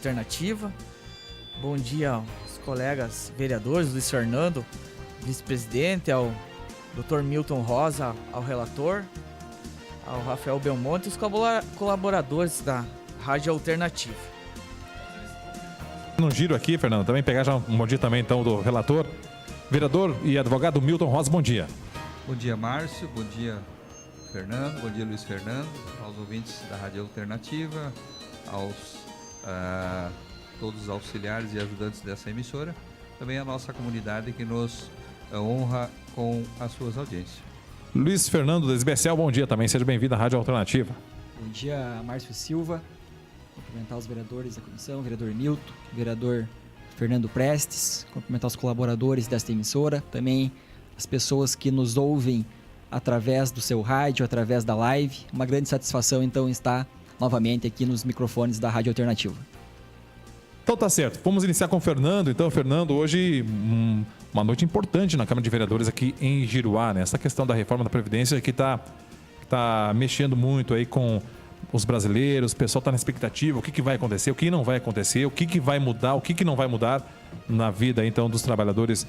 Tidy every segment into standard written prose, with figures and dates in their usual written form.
Alternativa. Bom dia aos colegas vereadores, Luiz Fernando, vice-presidente, ao Dr. Milton Rosa, ao relator, ao Rafael Belmonte e os colaboradores da Rádio Alternativa. No giro aqui, Fernando, também pegar já um bom dia também então do relator, vereador e advogado Milton Rosa, bom dia. Bom dia, Márcio, bom dia, Fernando, bom dia, Luiz Fernando, aos ouvintes da Rádio Alternativa, aos todos os auxiliares e ajudantes dessa emissora, também a nossa comunidade que nos honra com as suas audiências. Luiz Fernando da SBCL, bom dia também, seja bem-vindo à Rádio Alternativa. Bom dia, Márcio Silva, cumprimentar os vereadores da comissão, vereador Milton, vereador Fernando Prestes, cumprimentar os colaboradores desta emissora, também as pessoas que nos ouvem através do seu rádio, através da live. Uma grande satisfação, então, estar novamente aqui nos microfones da Rádio Alternativa. Então tá certo, vamos iniciar com o Fernando. Então, Fernando, hoje uma noite importante na Câmara de Vereadores aqui em Giruá, né? Essa questão da reforma da Previdência que tá mexendo muito aí com os brasileiros, o pessoal está na expectativa, o que vai acontecer, o que não vai acontecer, o que vai mudar, o que não vai mudar na vida então dos trabalhadores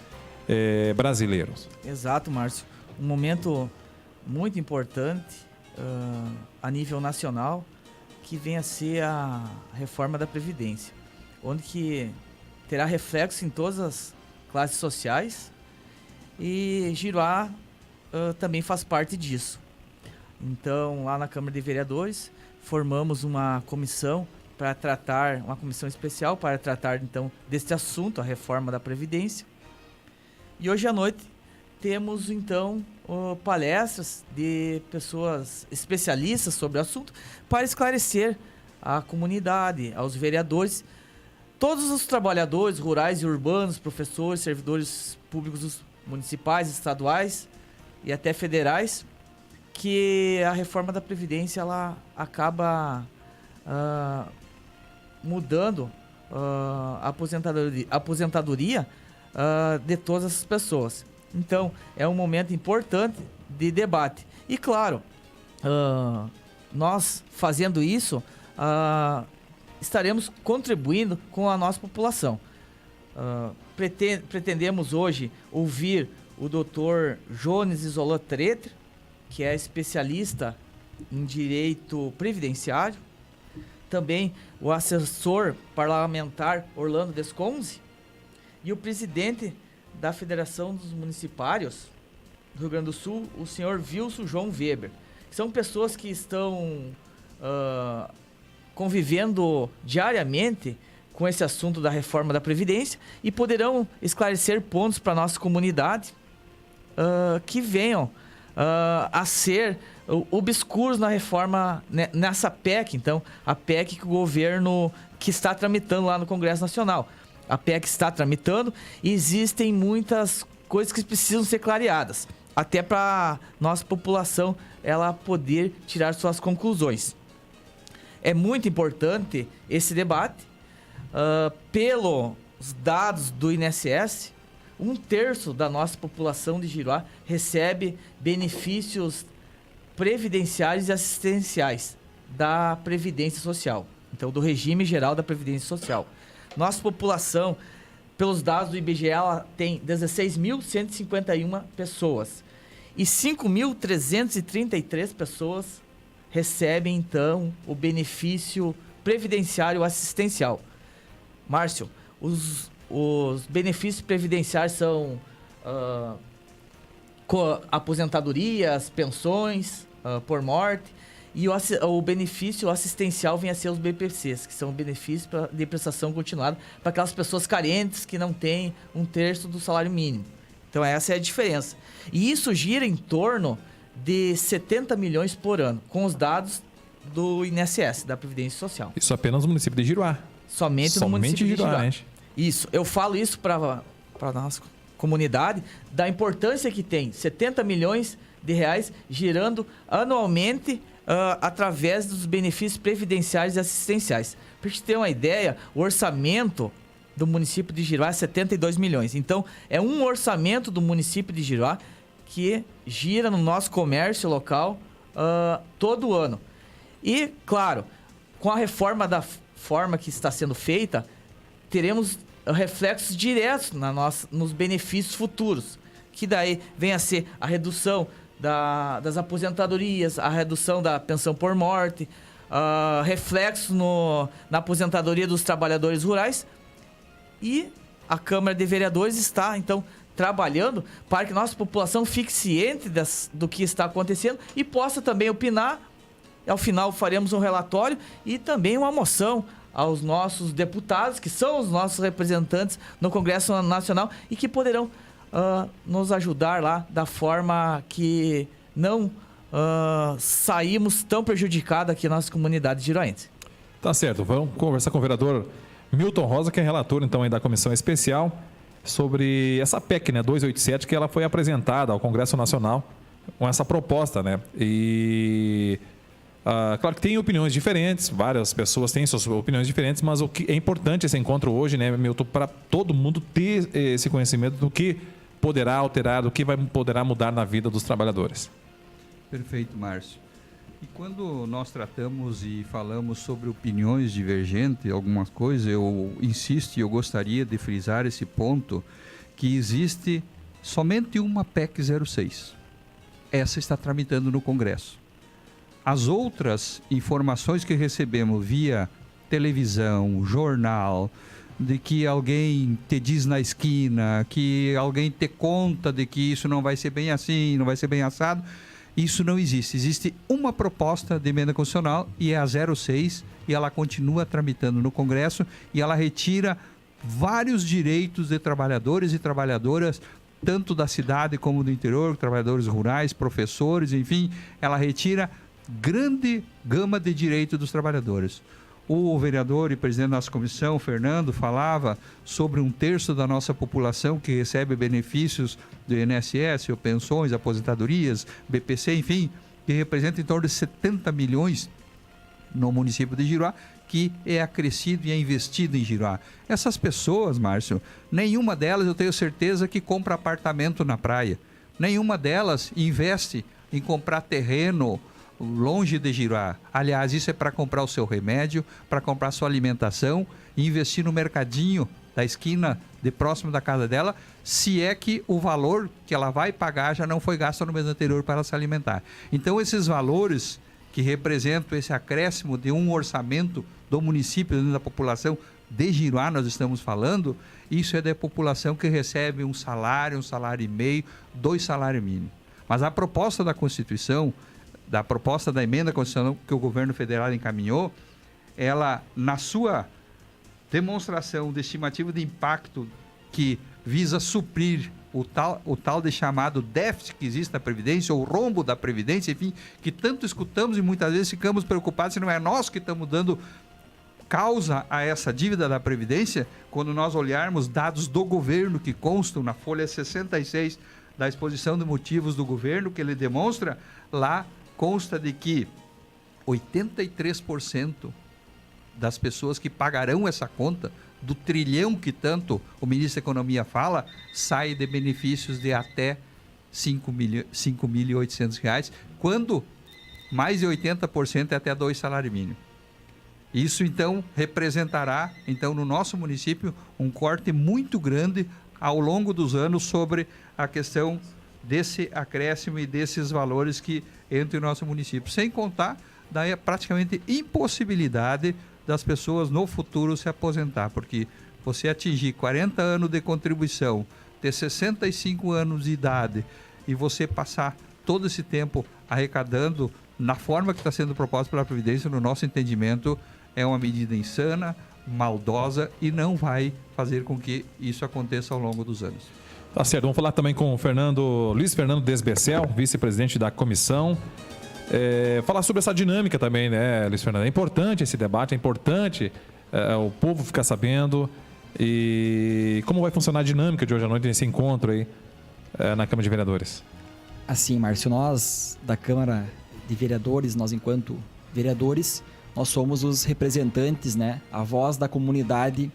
brasileiros. Exato, Márcio. Um momento muito importante a nível nacional que vem a ser a reforma da Previdência, onde que terá reflexo em todas as classes sociais e Giruá também faz parte disso. Então, lá na Câmara de Vereadores, formamos uma comissão uma comissão especial para tratar então deste assunto, a reforma da Previdência. E hoje à noite temos então palestras de pessoas especialistas sobre o assunto para esclarecer à comunidade, aos vereadores, todos os trabalhadores rurais e urbanos, professores, servidores públicos municipais, estaduais e até federais, que a reforma da Previdência ela acaba mudando a aposentadoria de todas essas pessoas. Então, é um momento importante de debate. E, claro, nós fazendo isso, estaremos contribuindo com a nossa população. Pretendemos hoje ouvir o Dr. Jones Isoló Treter, que é especialista em direito previdenciário. Também o assessor parlamentar Orlando Desconze e o presidente da Federação dos Municipários do Rio Grande do Sul, o senhor Wilson João Weber. São pessoas que estão convivendo diariamente com esse assunto da reforma da Previdência e poderão esclarecer pontos para a nossa comunidade que venham a ser obscuros na reforma, nessa PEC, então, a PEC que o governo que está tramitando lá no Congresso Nacional. A PEC está tramitando e existem muitas coisas que precisam ser clareadas, até para nossa população ela poder tirar suas conclusões. É muito importante esse debate. Pelos dados do INSS, 1/3 da nossa população de Giruá recebe benefícios previdenciários e assistenciais da Previdência Social, então do regime geral da Previdência Social. Nossa população, pelos dados do IBGE, ela tem 16.151 pessoas e 5.333 pessoas recebem então o benefício previdenciário assistencial. Márcio, os benefícios previdenciários são aposentadorias, pensões por morte, e o benefício assistencial vem a ser os BPCs, que são benefícios de prestação continuada para aquelas pessoas carentes que não têm 1/3 do salário mínimo. Então essa é a diferença. E isso gira em torno de 70 milhões por ano, com os dados do INSS, da Previdência Social. Isso apenas no município de Giruá. Somente no município de Giruá. Né? Isso, eu falo isso para a nossa comunidade, da importância que tem 70 milhões de reais girando anualmente através dos benefícios previdenciários e assistenciais. Para a gente ter uma ideia, o orçamento do município de Giruá é 72 milhões. Então, é um orçamento do município de Giruá que gira no nosso comércio local todo ano. E, claro, com a reforma da forma que está sendo feita, teremos reflexos diretos nos benefícios futuros, que daí vem a ser a redução das aposentadorias, a redução da pensão por morte, reflexos na aposentadoria dos trabalhadores rurais. E a Câmara de Vereadores está, então, trabalhando para que nossa população fique ciente do que está acontecendo e possa também opinar. Ao final faremos um relatório e também uma moção aos nossos deputados, que são os nossos representantes no Congresso Nacional e que poderão nos ajudar lá da forma que não saímos tão prejudicados aqui na nossa comunidade giroense. Tá certo, vamos conversar com o vereador Milton Rosa, que é relator então aí da Comissão Especial, sobre essa PEC, né, 287, que ela foi apresentada ao Congresso Nacional com essa proposta, né? E claro que tem opiniões diferentes, várias pessoas têm suas opiniões diferentes, mas o que é importante esse encontro hoje, né, Milton, para todo mundo ter esse conhecimento do que poderá alterar, do que poderá mudar na vida dos trabalhadores. Perfeito, Márcio. E quando nós tratamos e falamos sobre opiniões divergentes, algumas coisas, eu insisto e eu gostaria de frisar esse ponto, que existe somente uma PEC 06. Essa está tramitando no Congresso. As outras informações que recebemos via televisão, jornal, de que alguém te diz na esquina, que alguém te conta de que isso não vai ser bem assim, não vai ser bem assado, isso não existe. Existe uma proposta de emenda constitucional e é a 06 e ela continua tramitando no Congresso e ela retira vários direitos de trabalhadores e trabalhadoras, tanto da cidade como do interior, trabalhadores rurais, professores, enfim, ela retira grande gama de direitos dos trabalhadores. O vereador e presidente da nossa comissão, Fernando, falava sobre 1/3 da nossa população que recebe benefícios do INSS, ou pensões, aposentadorias, BPC, enfim, que representa em torno de 70 milhões no município de Giruá, que é acrescido e é investido em Giruá. Essas pessoas, Márcio, nenhuma delas eu tenho certeza que compra apartamento na praia. Nenhuma delas investe em comprar terreno longe de Giruá. Aliás, isso é para comprar o seu remédio, para comprar sua alimentação e investir no mercadinho da esquina de próximo da casa dela, se é que o valor que ela vai pagar já não foi gasto no mês anterior para ela se alimentar. Então, esses valores que representam esse acréscimo de um orçamento do município, dentro da população de Giruá, nós estamos falando, isso é da população que recebe um salário e meio, 2 salários mínimos. Mas a proposta da Constituição, da proposta da emenda constitucional que o governo federal encaminhou, ela, na sua demonstração de estimativa de impacto que visa suprir o tal de chamado déficit que existe na Previdência, ou rombo da Previdência, enfim, que tanto escutamos e muitas vezes ficamos preocupados se não é nós que estamos dando causa a essa dívida da Previdência, quando nós olharmos dados do governo que constam na folha 66 da exposição de motivos do governo, que ele demonstra, lá consta de que 83% das pessoas que pagarão essa conta, do trilhão que tanto o ministro da Economia fala, sai de benefícios de até R$ 5.800, quando mais de 80% é até 2 salários mínimos. Isso, então, representará, então, no nosso município, um corte muito grande ao longo dos anos sobre a questão desse acréscimo e desses valores que entram em nosso município. Sem contar da praticamente impossibilidade das pessoas no futuro se aposentar, porque você atingir 40 anos de contribuição, ter 65 anos de idade e você passar todo esse tempo arrecadando na forma que está sendo proposta pela Previdência, no nosso entendimento, é uma medida insana, maldosa e não vai fazer com que isso aconteça ao longo dos anos. Tá certo, vamos falar também com o Luiz Fernando Desbecel, vice-presidente da comissão. Falar sobre essa dinâmica também, né, Luiz Fernando? É importante esse debate, é importante o povo ficar sabendo e como vai funcionar a dinâmica de hoje à noite nesse encontro aí na Câmara de Vereadores. Assim, Márcio, nós da Câmara de Vereadores, nós enquanto vereadores, nós somos os representantes, né, a voz da comunidade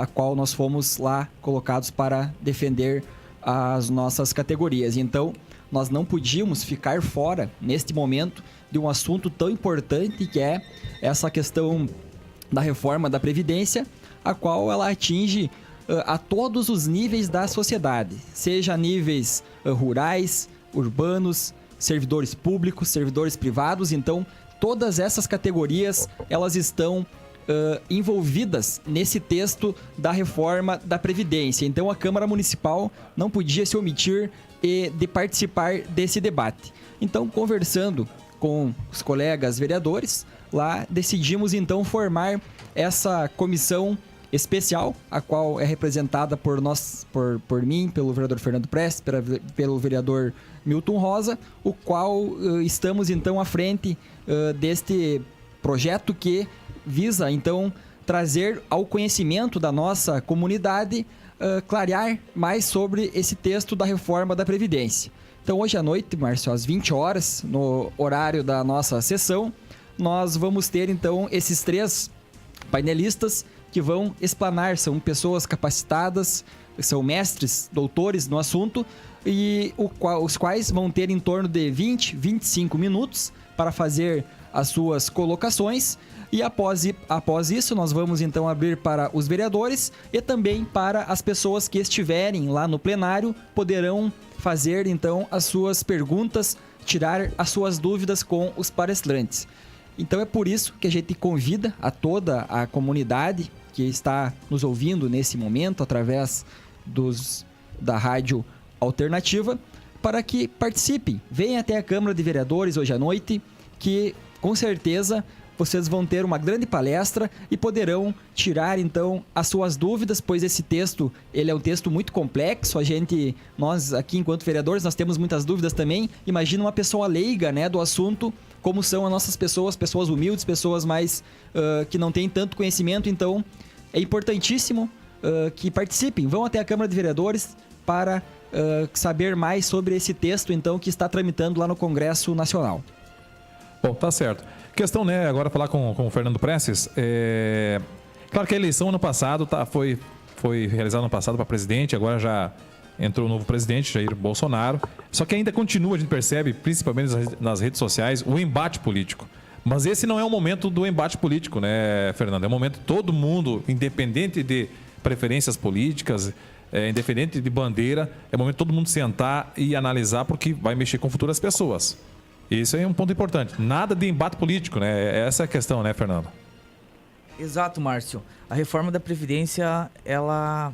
a qual nós fomos lá colocados para defender as nossas categorias. Então, nós não podíamos ficar fora, neste momento, de um assunto tão importante que é essa questão da reforma da Previdência, a qual ela atinge a todos os níveis da sociedade, seja níveis rurais, urbanos, servidores públicos, servidores privados. Então, todas essas categorias, elas estão envolvidas nesse texto da reforma da Previdência. Então, a Câmara Municipal não podia se omitir de participar desse debate. Então, conversando com os colegas vereadores, lá decidimos então formar essa comissão especial, a qual é representada por mim, pelo vereador Fernando Prestes, pelo vereador Milton Rosa, o qual estamos então à frente deste projeto que visa então trazer ao conhecimento da nossa comunidade, clarear mais sobre esse texto da reforma da Previdência. Então hoje à noite, Márcio, às 20 horas, no horário da nossa sessão, nós vamos ter então esses 3 painelistas que vão explanar. São pessoas capacitadas, são mestres, doutores no assunto, e os quais vão ter em torno de 20, 25 minutos para fazer as suas colocações. E após isso, nós vamos então abrir para os vereadores e também para as pessoas que estiverem lá no plenário, poderão fazer então as suas perguntas, tirar as suas dúvidas com os palestrantes. Então é por isso que a gente convida a toda a comunidade que está nos ouvindo nesse momento através da Rádio Alternativa, para que participem. Venham até a Câmara de Vereadores hoje à noite, que com certeza vocês vão ter uma grande palestra e poderão tirar então as suas dúvidas, pois esse texto, ele é um texto muito complexo. Nós aqui enquanto vereadores, nós temos muitas dúvidas também. Imagina uma pessoa leiga, né, do assunto, como são as nossas pessoas humildes, pessoas mais que não têm tanto conhecimento. Então é importantíssimo que participem, vão até a Câmara de Vereadores para saber mais sobre esse texto então que está tramitando lá no Congresso Nacional. Bom, tá certo. Questão, né, agora falar com o Fernando Prestes. Claro que a eleição ano passado foi realizada ano passado para presidente, agora já entrou o novo presidente, Jair Bolsonaro. Só que ainda continua, a gente percebe, principalmente nas redes sociais, o embate político. Mas esse não é o momento do embate político, né, Fernando? É o momento de todo mundo, independente de preferências políticas, independente de bandeira, é o momento de todo mundo sentar e analisar, porque vai mexer com futuras pessoas. Isso é um ponto importante. Nada de embate político, né? Essa é a questão, né, Fernando? Exato, Márcio. A reforma da Previdência, ela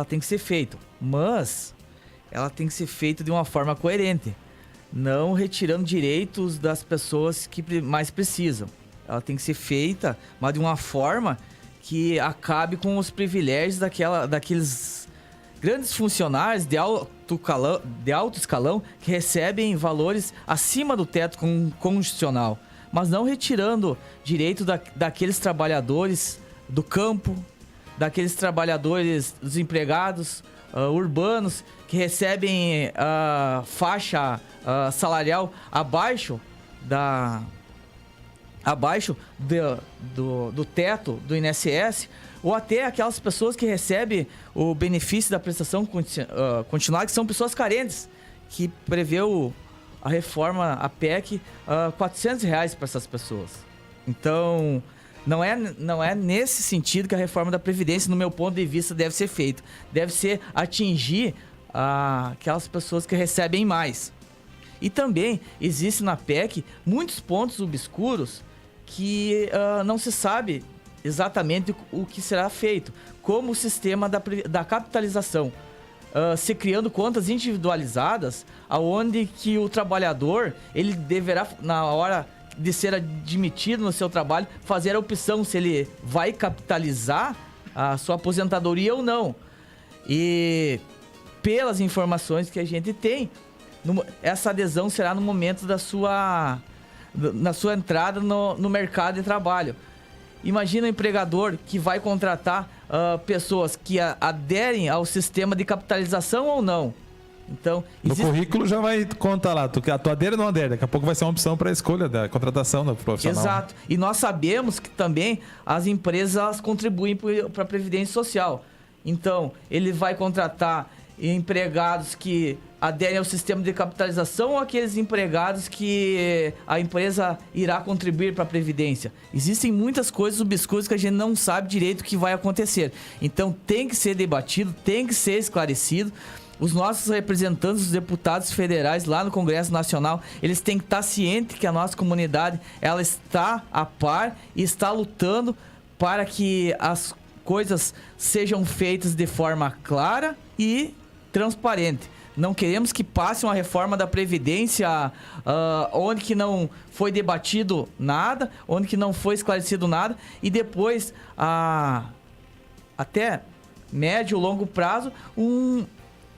tem que ser feita, mas ela tem que ser feita de uma forma coerente, não retirando direitos das pessoas que mais precisam. Ela tem que ser feita, mas de uma forma que acabe com os privilégios daqueles grandes funcionários de alto escalão que recebem valores acima do teto constitucional, mas não retirando direito daqueles trabalhadores do campo, daqueles trabalhadores desempregados urbanos que recebem faixa salarial abaixo do teto do INSS, ou até aquelas pessoas que recebem o benefício da prestação continuada, que são pessoas carentes, que preveu a reforma, a PEC, R$400 para essas pessoas. Então, não é nesse sentido que a reforma da Previdência, no meu ponto de vista, deve ser feita. Deve ser atingir aquelas pessoas que recebem mais. E também existe na PEC muitos pontos obscuros que não se sabe exatamente o que será feito, como o sistema da capitalização, se criando contas individualizadas, aonde que o trabalhador, ele deverá, na hora de ser admitido no seu trabalho, fazer a opção se ele vai capitalizar a sua aposentadoria ou não. E pelas informações que a gente tem, essa adesão será no momento na sua entrada no mercado de trabalho. Imagina um empregador que vai contratar pessoas que aderem ao sistema de capitalização ou não. Então, no currículo já vai contar lá, tu adere ou não adere, daqui a pouco vai ser uma opção para a escolha da contratação do profissional. Exato. E nós sabemos que também as empresas contribuem para a Previdência Social. Então, ele vai contratar empregados que aderem ao sistema de capitalização ou aqueles empregados que a empresa irá contribuir para a Previdência? Existem muitas coisas obscuras que a gente não sabe direito o que vai acontecer. Então tem que ser debatido, tem que ser esclarecido. Os nossos representantes, os deputados federais lá no Congresso Nacional, eles têm que estar cientes que a nossa comunidade ela está a par e está lutando para que as coisas sejam feitas de forma clara e transparente. Não queremos que passe uma reforma da Previdência onde que não foi debatido nada, onde que não foi esclarecido nada e depois, até médio ou longo prazo,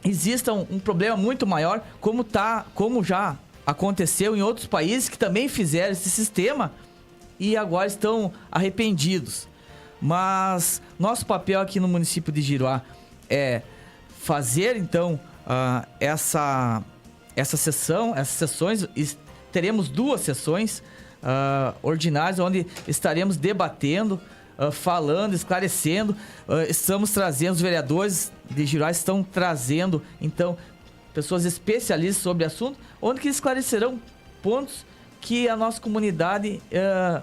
exista um problema muito maior, como já aconteceu em outros países que também fizeram esse sistema e agora estão arrependidos. Mas nosso papel aqui no município de Giruá é fazer, então, essa sessão, essas sessões, teremos 2 sessões ordinárias, onde estaremos debatendo, falando, esclarecendo. Estamos trazendo, os vereadores de Giruá estão trazendo, então, pessoas especialistas sobre o assunto, onde que esclarecerão pontos que a nossa comunidade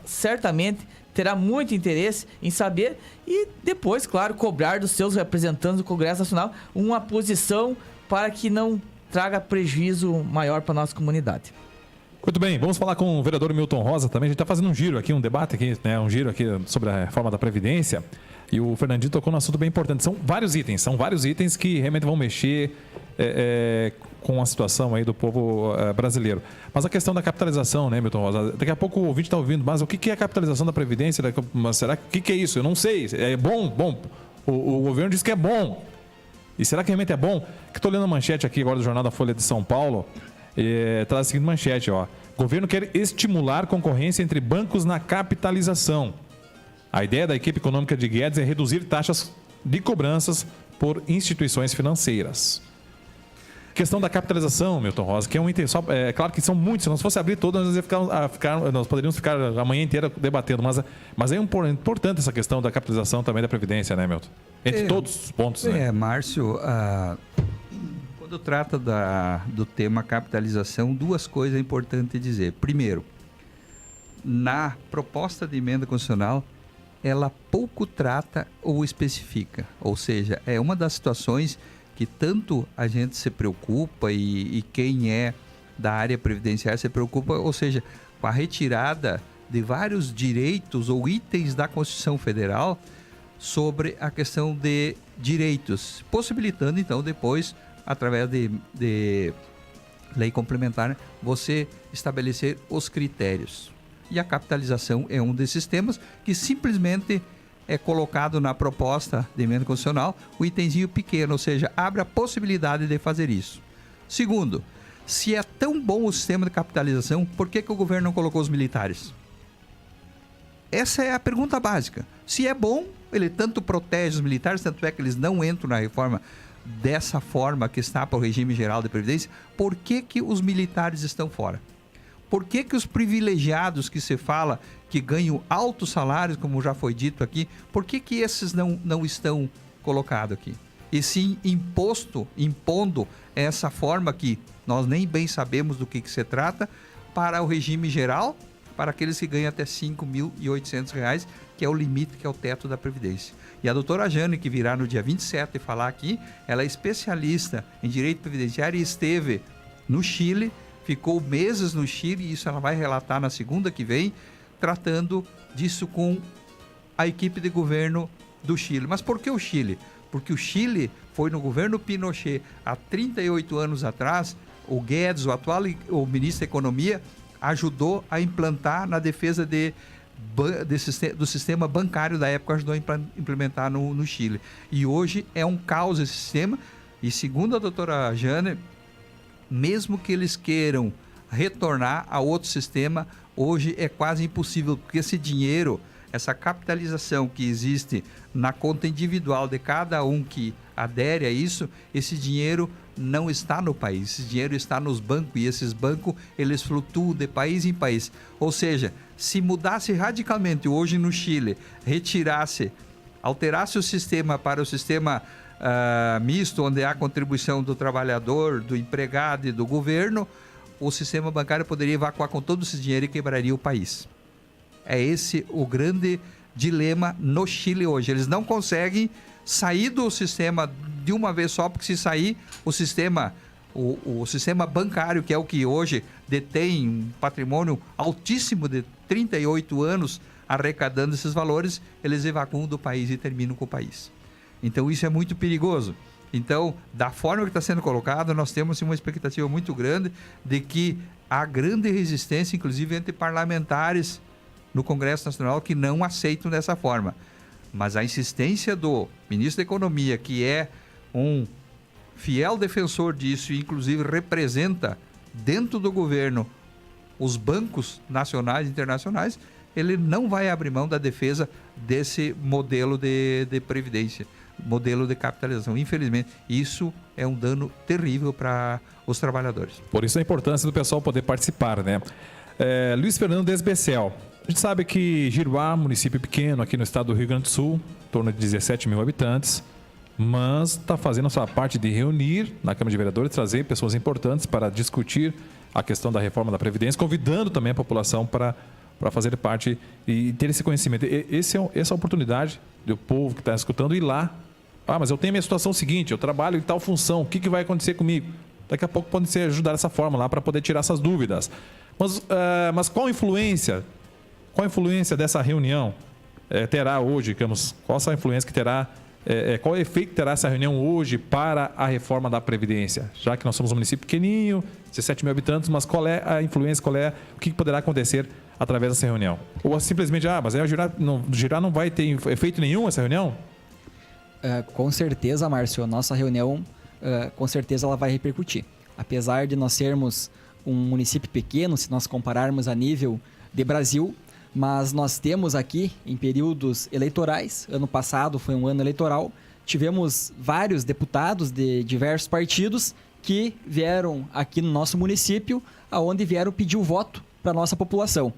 certamente terá muito interesse em saber e depois, claro, cobrar dos seus representantes do Congresso Nacional uma posição para que não traga prejuízo maior para a nossa comunidade. Muito bem, vamos falar com o vereador Milton Rosa também. A gente está fazendo um giro aqui, um debate aqui, né? Um giro aqui sobre a reforma da Previdência. E o Fernandinho tocou num assunto bem importante. São vários itens que realmente vão mexer com a situação aí do povo brasileiro. Mas a questão da capitalização, né, Milton Rosa? Daqui a pouco o ouvinte está ouvindo, mas o que é a capitalização da Previdência? Mas será que é isso? Eu não sei. É bom? Bom, o governo diz que é bom. E será que realmente é bom? Que estou lendo a manchete aqui agora do Jornal da Folha de São Paulo. Traz a seguinte manchete, ó. Governo quer estimular concorrência entre bancos na capitalização. A ideia da equipe econômica de Guedes é reduzir taxas de cobranças por instituições financeiras. Questão da capitalização, Milton Rosa, que é um item só. É claro que são muitos, se não fosse abrir todos, nós poderíamos ficar a manhã inteira debatendo, mas é importante essa questão da capitalização também da Previdência, né, Milton? Entre todos os pontos, né? Márcio, quando trata do tema capitalização, 2 coisas é importante dizer. Primeiro, na proposta de emenda constitucional, ela pouco trata ou especifica. Ou seja, é uma das situações que tanto a gente se preocupa e quem é da área previdenciária se preocupa, ou seja, com a retirada de vários direitos ou itens da Constituição Federal sobre a questão de direitos, possibilitando então depois, através de lei complementar, você estabelecer os critérios. E a capitalização é um desses temas que simplesmente é colocado na proposta de emenda constitucional o itemzinho pequeno, ou seja, abre a possibilidade de fazer isso. Segundo, se é tão bom o sistema de capitalização, por que o governo não colocou os militares? Essa é a pergunta básica. Se é bom, ele tanto protege os militares, tanto é que eles não entram na reforma dessa forma que está para o regime geral de previdência, por que os militares estão fora? Por que os privilegiados que se fala que ganham altos salários, como já foi dito aqui, por que esses não estão colocados aqui? E sim impondo essa forma que nós nem bem sabemos do que se trata para o regime geral, para aqueles que ganham até R$ 5.800, que é o limite, que é o teto da Previdência. E a doutora Jane, que virá no dia 27 falar aqui, ela é especialista em direito previdenciário e esteve no Chile, ficou meses no Chile, e isso ela vai relatar na segunda que vem, tratando disso com a equipe de governo do Chile. Mas por que o Chile? Porque o Chile foi no governo Pinochet, há 38 anos atrás, o Guedes, o ministro da Economia, ajudou a implantar na defesa do sistema bancário da época, ajudou a implementar no Chile. E hoje é um caos esse sistema, e segundo a doutora Jane, mesmo que eles queiram retornar a outro sistema, hoje é quase impossível, porque esse dinheiro, essa capitalização que existe na conta individual de cada um que adere a isso, esse dinheiro não está no país, esse dinheiro está nos bancos, e esses bancos, eles flutuam de país em país. Ou seja, se mudasse radicalmente hoje no Chile, retirasse alterasse o sistema para o sistema misto, onde há contribuição do trabalhador, do empregado e do governo, o sistema bancário poderia evacuar com todo esse dinheiro e quebraria o país. É esse o grande dilema no Chile hoje. Eles não conseguem sair do sistema de uma vez só, porque se sair o sistema bancário, que é o que hoje detém um patrimônio altíssimo de 38 anos arrecadando esses valores, eles evacuam do país e terminam com o país. Então isso é muito perigoso. Então, da forma que está sendo colocado, nós temos uma expectativa muito grande de que há grande resistência, inclusive entre parlamentares no Congresso Nacional, que não aceitam dessa forma. Mas a insistência do ministro da Economia, que é um fiel defensor disso e inclusive representa dentro do governo os bancos nacionais e internacionais, ele não vai abrir mão da defesa desse modelo de previdência, modelo de capitalização. Infelizmente, isso é um dano terrível para os trabalhadores. Por isso a importância do pessoal poder participar, né? Luiz Fernando Desbecel. A gente sabe que Giruá, município pequeno aqui no estado do Rio Grande do Sul, em torno de 17 mil habitantes, mas está fazendo a sua parte de reunir na Câmara de Vereadores, trazer pessoas importantes para discutir a questão da reforma da Previdência, convidando também a população para fazer parte e ter esse conhecimento. Essa é a oportunidade do povo que está escutando ir lá. Mas eu tenho a minha situação seguinte, eu trabalho em tal função, o que vai acontecer comigo? Daqui a pouco pode ser ajudar dessa forma lá para poder tirar essas dúvidas. Mas qual a influência dessa reunião terá hoje, digamos, qual essa influência que terá, qual o efeito que terá essa reunião hoje para a reforma da Previdência? Já que nós somos um município pequenininho, 17 mil habitantes, mas qual é a influência, o que poderá acontecer através dessa reunião? Ou simplesmente, mas aí o Giruá não vai ter efeito nenhum essa reunião? Com certeza, Márcio, a nossa reunião, com certeza ela vai repercutir. Apesar de nós sermos um município pequeno, se nós compararmos a nível de Brasil, mas nós temos aqui, em períodos eleitorais, ano passado foi um ano eleitoral, tivemos vários deputados de diversos partidos que vieram aqui no nosso município, aonde vieram pedir o voto para a nossa população.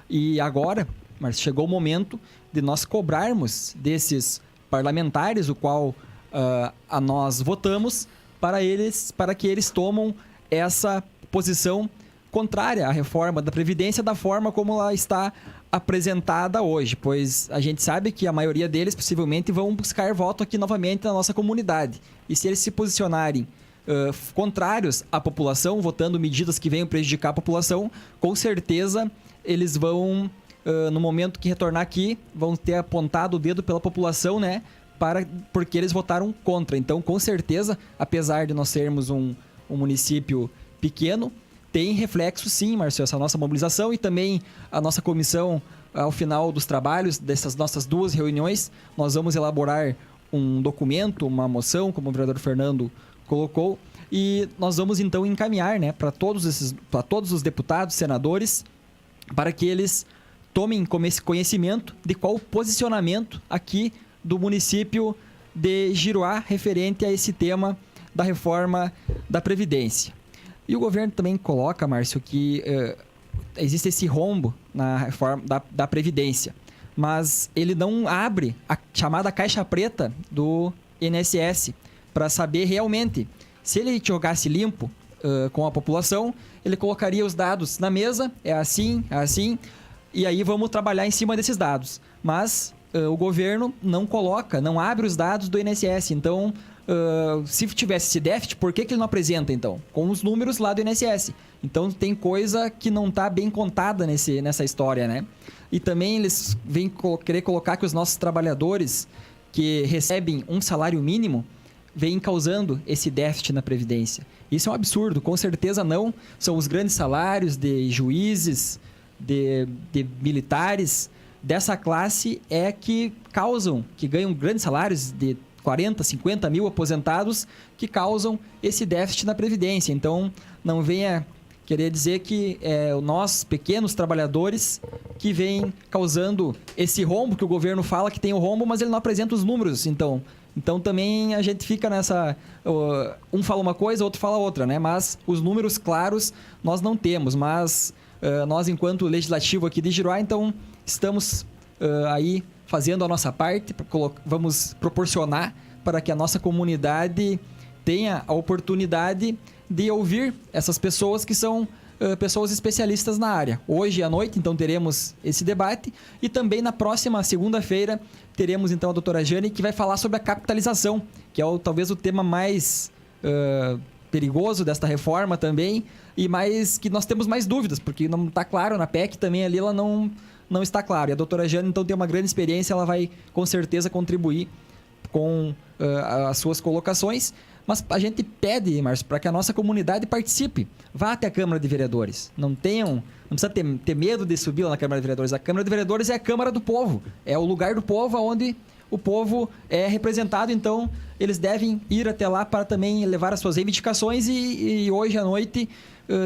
E agora, Márcio, chegou o momento de nós cobrarmos desses parlamentares, o qual a nós votamos, para que eles tomem essa posição contrária à reforma da Previdência da forma como ela está apresentada hoje, pois a gente sabe que a maioria deles possivelmente vão buscar voto aqui novamente na nossa comunidade. E se eles se posicionarem contrários à população, votando medidas que venham prejudicar a população, com certeza eles vão, no momento que retornar aqui, vão ter apontado o dedo pela população, né? Porque eles votaram contra. Então, com certeza, apesar de nós sermos um município pequeno, tem reflexo sim, Márcio, essa nossa mobilização e também a nossa comissão, ao final dos trabalhos dessas nossas duas reuniões, nós vamos elaborar um documento, uma moção, como o vereador Fernando colocou, e nós vamos então encaminhar, né, para todos os deputados, senadores, para que eles tomem conhecimento de qual o posicionamento aqui do município de Giruá referente a esse tema da reforma da Previdência. E o governo também coloca, Márcio, que existe esse rombo na reforma da Previdência, mas ele não abre a chamada caixa preta do INSS para saber realmente, se ele jogasse limpo com a população, ele colocaria os dados na mesa, é assim, e aí vamos trabalhar em cima desses dados. Mas o governo não coloca, não abre os dados do INSS, então se tivesse esse déficit, por que ele não apresenta então? Com os números lá do INSS. Então tem coisa que não está bem contada nessa história, né? E também eles vêm querer colocar que os nossos trabalhadores que recebem um salário mínimo vêm causando esse déficit na Previdência. Isso é um absurdo, com certeza não. São os grandes salários de juízes, de militares dessa classe que ganham grandes salários de 40, 50 mil aposentados que causam esse déficit na Previdência. Então, não venha querer dizer que nós, pequenos trabalhadores, que vem causando esse rombo, que o governo fala que tem o rombo, mas ele não apresenta os números. Então também a gente fica nessa... um fala uma coisa, outro fala outra, né? Mas os números claros nós não temos. Mas nós, enquanto legislativo aqui de Giruá, então estamos aí fazendo a nossa parte, vamos proporcionar para que a nossa comunidade tenha a oportunidade de ouvir essas pessoas que são pessoas especialistas na área. Hoje à noite, então, teremos esse debate e também na próxima segunda-feira teremos, então, a doutora Jane, que vai falar sobre a capitalização, que é talvez o tema mais perigoso desta reforma também e mais que nós temos mais dúvidas, porque não está claro na PEC também ali, ela não está claro. E a doutora Jane, então, tem uma grande experiência, ela vai com certeza contribuir com as suas colocações. Mas a gente pede, Márcio, para que a nossa comunidade participe. Vá até a Câmara de Vereadores. Não precisa ter medo de subir lá na Câmara de Vereadores. A Câmara de Vereadores é a Câmara do Povo. É o lugar do povo onde o povo é representado. Então, eles devem ir até lá para também levar as suas reivindicações e hoje à noite,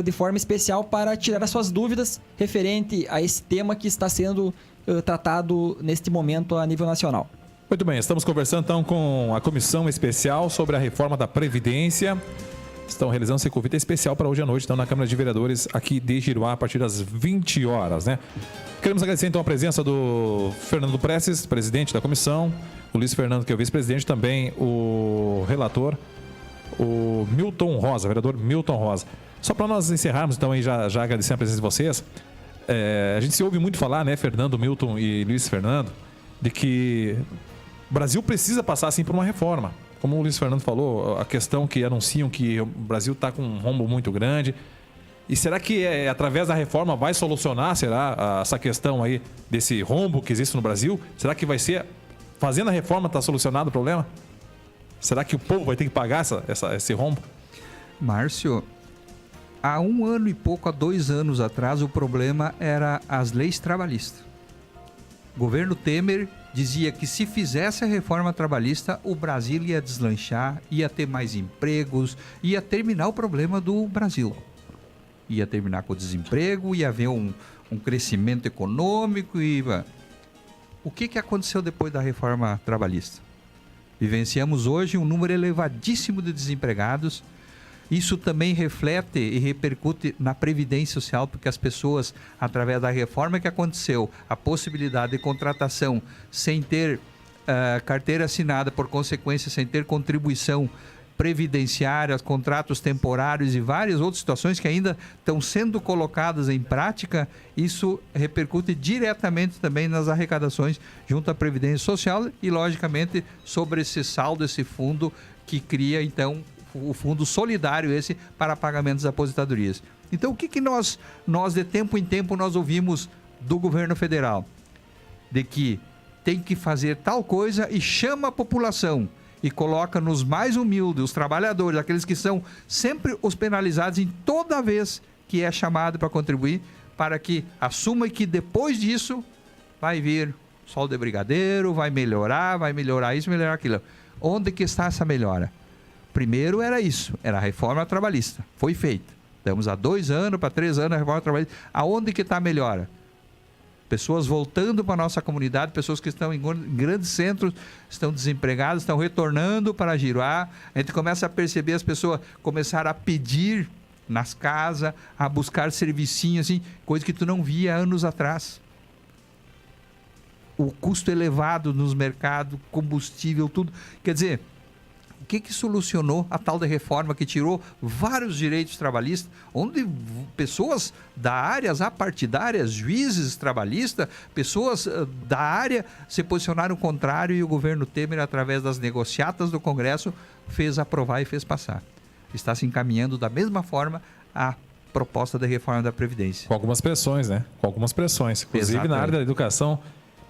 de forma especial, para tirar as suas dúvidas referente a esse tema que está sendo tratado neste momento a nível nacional. Muito bem, estamos conversando então com a Comissão Especial sobre a Reforma da Previdência. Estão realizando esse convite especial para hoje à noite, então, na Câmara de Vereadores aqui de Giruá, a partir das 20 horas, né? Queremos agradecer então a presença do Fernando Prestes, presidente da comissão, o Luiz Fernando, que é o vice-presidente, também o relator, o Milton Rosa, vereador Milton Rosa. Só para nós encerrarmos, então, aí já agradecendo a presença de vocês, a gente se ouve muito falar, né, Fernando, Milton e Luiz Fernando, de que o Brasil precisa passar, assim, por uma reforma. Como o Luiz Fernando falou, a questão que anunciam que o Brasil está com um rombo muito grande. E será que através da reforma vai solucionar, essa questão aí desse rombo que existe no Brasil? Será que vai ser, fazendo a reforma, está solucionado o problema? Será que o povo vai ter que pagar esse rombo? Márcio, há 1 ano e pouco, há 2 anos atrás, o problema era as leis trabalhistas. O governo Temer dizia que se fizesse a reforma trabalhista, o Brasil ia deslanchar, ia ter mais empregos, ia terminar o problema do Brasil. Ia terminar com o desemprego, ia haver um crescimento econômico. O que aconteceu depois da reforma trabalhista? Vivenciamos hoje um número elevadíssimo de desempregados. Isso também reflete e repercute na Previdência Social, porque as pessoas, através da reforma que aconteceu, a possibilidade de contratação sem ter carteira assinada, por consequência, sem ter contribuição previdenciária, contratos temporários e várias outras situações que ainda estão sendo colocadas em prática, isso repercute diretamente também nas arrecadações junto à Previdência Social e, logicamente, sobre esse saldo, esse fundo que cria, então, o fundo solidário esse para pagamentos das aposentadorias. Então, o que nós de tempo em tempo nós ouvimos do governo federal? De que tem que fazer tal coisa e chama a população e coloca nos mais humildes, os trabalhadores, aqueles que são sempre os penalizados em toda vez que é chamado para contribuir, para que assuma que depois disso vai vir sol de brigadeiro, vai melhorar isso, melhorar aquilo. Onde que está essa melhora? Primeiro era isso, era a reforma trabalhista. Foi feita. Estamos há 2 anos para 3 anos a reforma trabalhista. Aonde que está a melhora? Pessoas voltando para a nossa comunidade, pessoas que estão em grandes centros, estão desempregadas, estão retornando para Giruá. A gente começa a perceber as pessoas começaram a pedir nas casas, a buscar servicinhos, assim, coisa que tu não via anos atrás. O custo elevado nos mercados, combustível, tudo. Quer dizer, o que solucionou a tal da reforma que tirou vários direitos trabalhistas, onde pessoas da área apartidárias, juízes trabalhistas, pessoas da área se posicionaram contrário e o governo Temer, através das negociatas do Congresso, fez aprovar e fez passar. Está se encaminhando da mesma forma a proposta da reforma da Previdência. Com algumas pressões, né? Com algumas pressões. Inclusive, exatamente, na área da educação,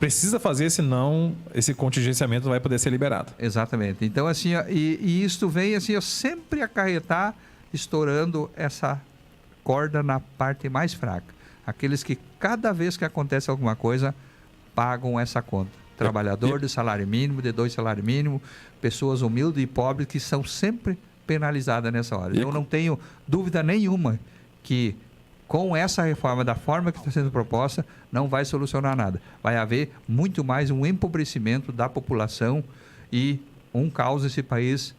precisa fazer, senão esse contingenciamento não vai poder ser liberado. Exatamente. Então, assim, e isto vem assim, sempre acarretar, estourando essa corda na parte mais fraca. Aqueles que, cada vez que acontece alguma coisa, pagam essa conta. Trabalhador de salário mínimo, de 2 salários mínimos, pessoas humildes e pobres que são sempre penalizadas nessa hora. Eu não tenho dúvida nenhuma que com essa reforma, da forma que está sendo proposta, não vai solucionar nada. Vai haver muito mais um empobrecimento da população e um caos nesse país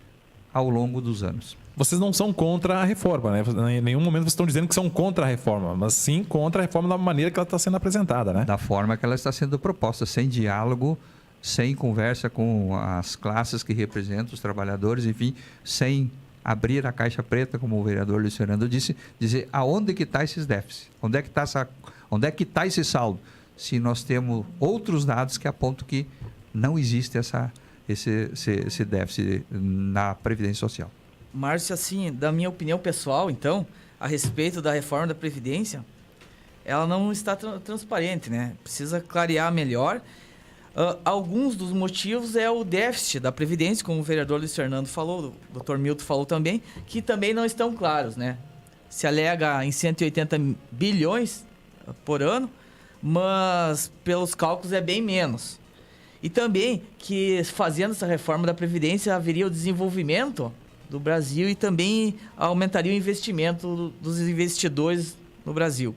ao longo dos anos. vocês não são contra a reforma, né? Em nenhum momento vocês estão dizendo que são contra a reforma, mas sim contra a reforma da maneira que ela está sendo apresentada, né? Da forma que ela está sendo proposta, sem diálogo, sem conversa com as classes que representam os trabalhadores, enfim, sem abrir a caixa preta, como o vereador Luiz Fernando disse, dizer aonde que está esses déficits, onde é que está esse saldo, se nós temos outros dados que apontam que não existe esse déficit na Previdência Social. Márcio, assim, da minha opinião pessoal, então, a respeito da reforma da Previdência, ela não está transparente, né? Precisa clarear melhor. Alguns dos motivos é o déficit da Previdência, como o vereador Luiz Fernando falou, o Dr. Milton falou também, que também não estão claros, né? Se alega em 180 bilhões por ano, mas pelos cálculos é bem menos. E também que fazendo essa reforma da Previdência haveria o desenvolvimento do Brasil e também aumentaria o investimento dos investidores no Brasil.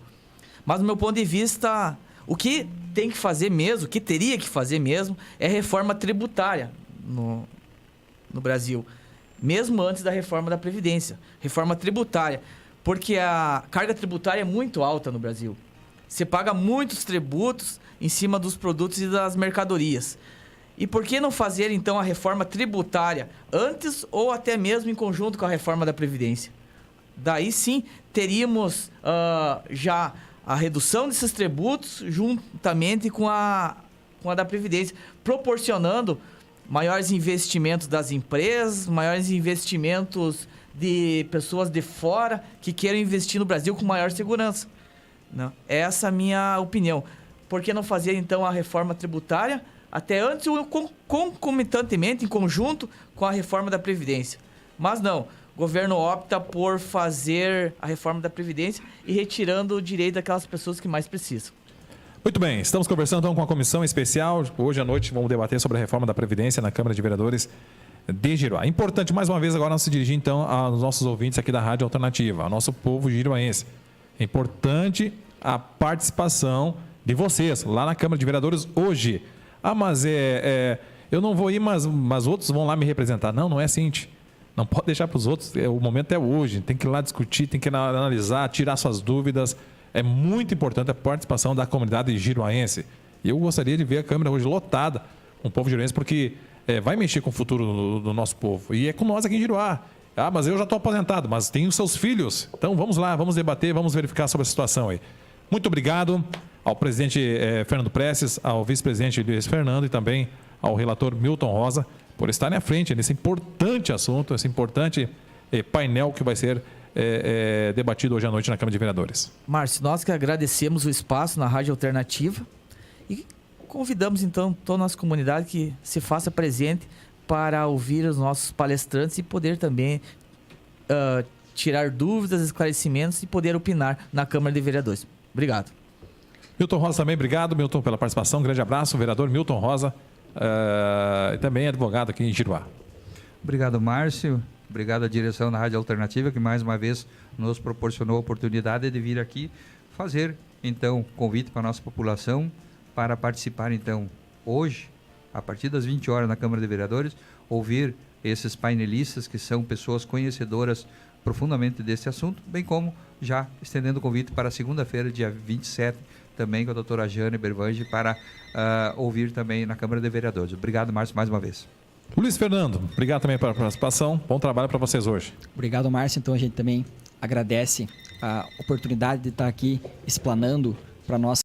Mas, do meu ponto de vista, o que tem que fazer mesmo, o que teria que fazer mesmo, é reforma tributária no Brasil. Mesmo antes da reforma da Previdência. Reforma tributária. Porque a carga tributária é muito alta no Brasil. Você paga muitos tributos em cima dos produtos e das mercadorias. E por que não fazer, então, a reforma tributária antes ou até mesmo em conjunto com a reforma da Previdência? Daí sim teríamos já a redução desses tributos juntamente com a da Previdência, proporcionando maiores investimentos das empresas, maiores investimentos de pessoas de fora que queiram investir no Brasil com maior segurança. Não, essa é a minha opinião. Por que não fazer, então, a reforma tributária até antes ou concomitantemente, em conjunto com a reforma da Previdência? Mas não, o governo opta por fazer a reforma da Previdência e retirando o direito daquelas pessoas que mais precisam. Muito bem, estamos conversando então com a comissão especial. Hoje à noite vamos debater sobre a reforma da Previdência na Câmara de Vereadores de Giruá. Importante, mais uma vez, agora nós se dirigir então aos nossos ouvintes aqui da Rádio Alternativa, ao nosso povo giruaense. É importante a participação de vocês lá na Câmara de Vereadores hoje. Mas eu não vou ir, mas outros vão lá me representar. Não é assim. Não pode deixar para os outros. O momento é hoje. Tem que ir lá discutir, tem que ir lá analisar, tirar suas dúvidas. É muito importante a participação da comunidade giruaense. E eu gostaria de ver a Câmara hoje lotada com o povo giruaense, porque vai mexer com o futuro do nosso povo. E é com nós aqui em Giruá. Mas eu já estou aposentado, mas tenho seus filhos. Então vamos lá, vamos debater, vamos verificar sobre a situação aí. Muito obrigado ao presidente Fernando Prestes, ao vice-presidente Luiz Fernando e também ao relator Milton Rosa por estarem à frente nesse importante assunto, esse importante painel que vai ser debatido hoje à noite na Câmara de Vereadores. Márcio, nós que agradecemos o espaço na Rádio Alternativa e convidamos então toda a nossa comunidade que se faça presente para ouvir os nossos palestrantes e poder também tirar dúvidas, esclarecimentos e poder opinar na Câmara de Vereadores. Obrigado. Milton Rosa também, obrigado, Milton, pela participação. Um grande abraço, vereador Milton Rosa, e também advogado aqui em Giruá. Obrigado, Márcio. Obrigado à direção da Rádio Alternativa, que mais uma vez nos proporcionou a oportunidade de vir aqui fazer, então, convite para a nossa população para participar, então, hoje, a partir das 20 horas na Câmara de Vereadores, ouvir esses painelistas que são pessoas conhecedoras profundamente desse assunto, bem como já estendendo o convite para segunda-feira, dia 27, também com a doutora Jane Bervange, para ouvir também na Câmara de Vereadores. Obrigado, Márcio, mais uma vez. Luiz Fernando, obrigado também pela participação. Bom trabalho para vocês hoje. Obrigado, Márcio. Então a gente também agradece a oportunidade de estar aqui explanando para nós